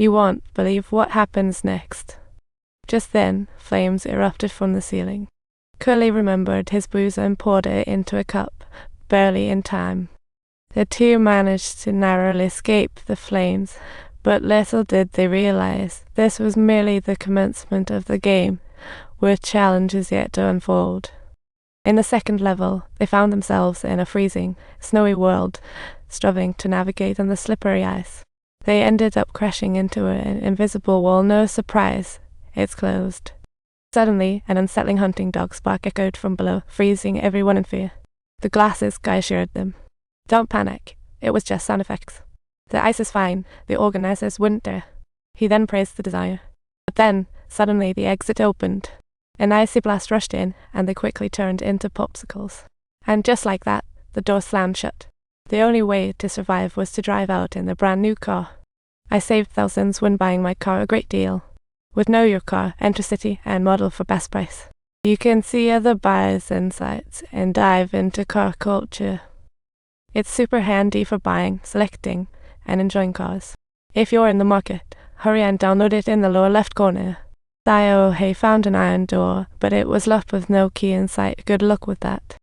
You won't believe what happens next. Just then, flames erupted from the ceiling. Curly remembered his booze and poured it into a cup, barely in time. The two managed to narrowly escape the flames, but little did they realize this was merely the commencement of the game, with challenges yet to unfold. In the second level, they found themselves in a freezing, snowy world, struggling to navigate on the slippery ice. They ended up crashing into an invisible wall. No surprise, it's closed. Suddenly, an unsettling hunting dog bark echoed from below, freezing everyone in fear. The glasses guy assured them, "Don't panic, it was just sound effects. The ice is fine, the organizers wouldn't dare." He then praised the designer. But then, suddenly the exit opened. An icy blast rushed in, and they quickly turned into popsicles. And just like that, the door slammed shut. The only way to survive was to drive out in the brand new car. I saved thousands when buying my car, a great deal. With Know Your Car, enter city and model for best price. You can see other buyers' insights and dive into car culture. It's super handy for buying, selecting, and enjoying cars. If you're in the market, hurry and download it in the lower left corner. Xiaohei found an iron door, but it was locked with no key in sight. Good luck with that.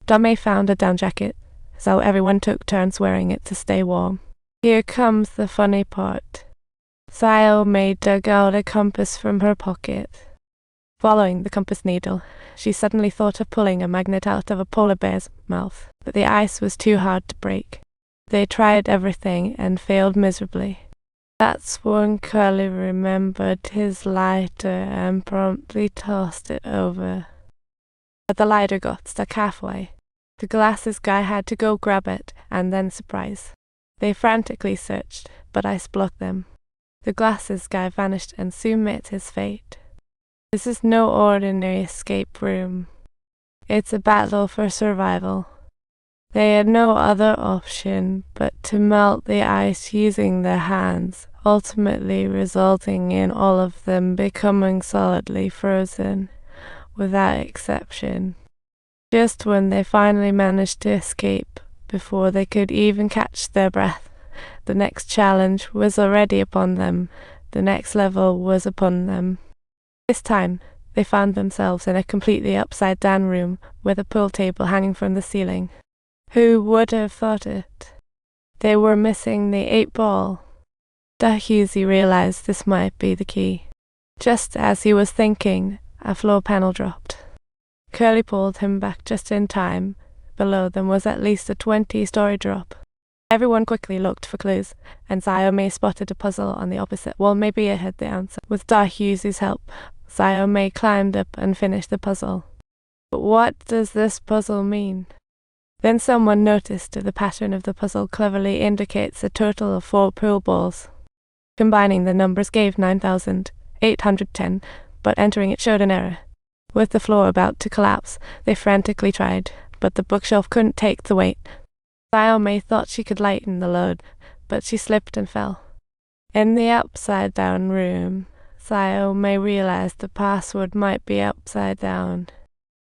Damei found a down jacket, so everyone took turns wearing it to stay warm. Here comes the funny part. Xiaomei dug out a compass from her pocket. Following the compass needle, she suddenly thought of pulling a magnet out of a polar bear's mouth, but the ice was too hard to break. They tried everything and failed miserably. That's when Curly remembered his lighter and promptly tossed it over. But the lighter got stuck halfway. The glasses guy had to go grab it, and then surprise. They frantically searched, but ice blocked them. The glasses guy vanished and soon met his fate. This is no ordinary escape room. It's a battle for survival. They had no other option but to melt the ice using their hands, ultimately resulting in all of them becoming solidly frozen, without exception. Just when they finally managed to escape, before they could even catch their breath, the next challenge was already upon them. The next level was upon them. This time, they found themselves in a completely upside-down room with a pool table hanging from the ceiling. Who would have thought it? They were missing the 8-ball. Dahuzi realized this might be the key. Just as he was thinking, a floor panel dropped. Curly pulled him back just in time. Below them was at least a 20-story drop. Everyone quickly looked for clues, and Xiaomei spotted a puzzle on the opposite wall. Maybe it had the answer. With Dahuzi's help, Xiaomei climbed up and finished the puzzle. But what does this puzzle mean? Then someone noticed the pattern of the puzzle cleverly indicates a total of 4 pool balls. Combining the numbers gave 9,810, but entering it showed an error. With the floor about to collapse, they frantically tried, but the bookshelf couldn't take the weight. Xiaomei thought she could lighten the load, but she slipped and fell. In the upside-down room, Xiaomei realized the password might be upside down.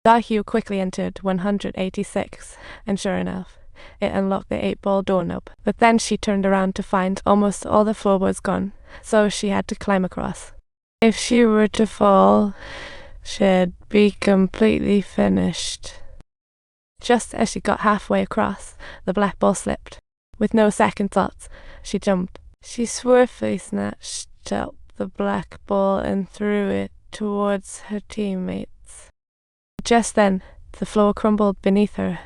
Dahu quickly entered 186, and sure enough, it unlocked the 8-ball doorknob. But then she turned around to find almost all the floorboards gone, so she had to climb across. If she were to fall, she'd be completely finished. Just as she got halfway across, the black ball slipped. With no second thoughts, she jumped. She swiftly snatched up the black ball and threw it towards her teammates. Just then, the floor crumbled beneath her.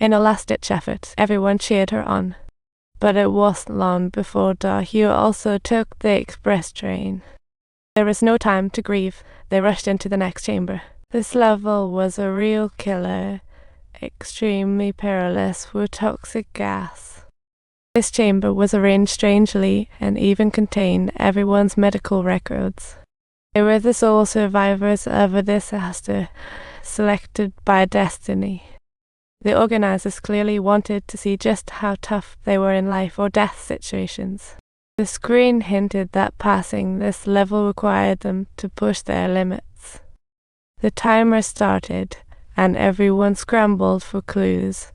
In a last-ditch effort, everyone cheered her on. But it wasn't long before Dahu also took the express train. There was no time to grieve. They rushed into the next chamber. This level was a real killer, extremely perilous with toxic gas. This chamber was arranged strangely and even contained everyone's medical records. They were the sole survivors of a disaster, selected by destiny. The organizers clearly wanted to see just how tough they were in life or death situations. The screen hinted that passing this level required them to push their limits. The timer started, and everyone scrambled for clues.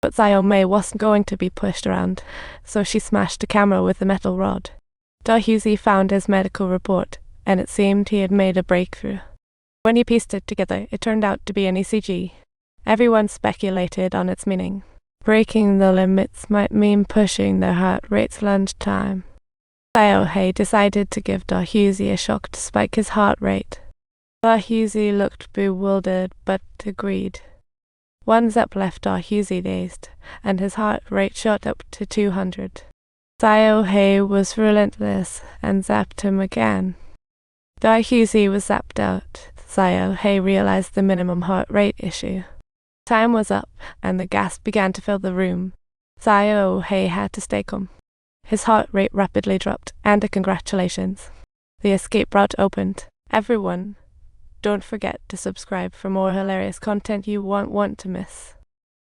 But Xiaomei wasn't going to be pushed around, so she smashed the camera with the metal rod. Dahusey found his medical report, and it seemed he had made a breakthrough. When he pieced it together, it turned out to be an ECG. Everyone speculated on its meaning. Breaking the limits might mean pushing their heart rates lunchtime. Sayohei decided to give Dahusey a shock to spike his heart rate. Dahusey looked bewildered, but agreed. One zap left Dahusey dazed, and his heart rate shot up to 200. Sayohei was relentless and zapped him again. Dahusey was zapped out. Sayohei realized the minimum heart rate issue. Time was up, and the gas began to fill the room. Sayohei had to stay calm. His heart rate rapidly dropped, and congratulations. The escape route opened. Everyone, don't forget to subscribe for more hilarious content you won't want to miss.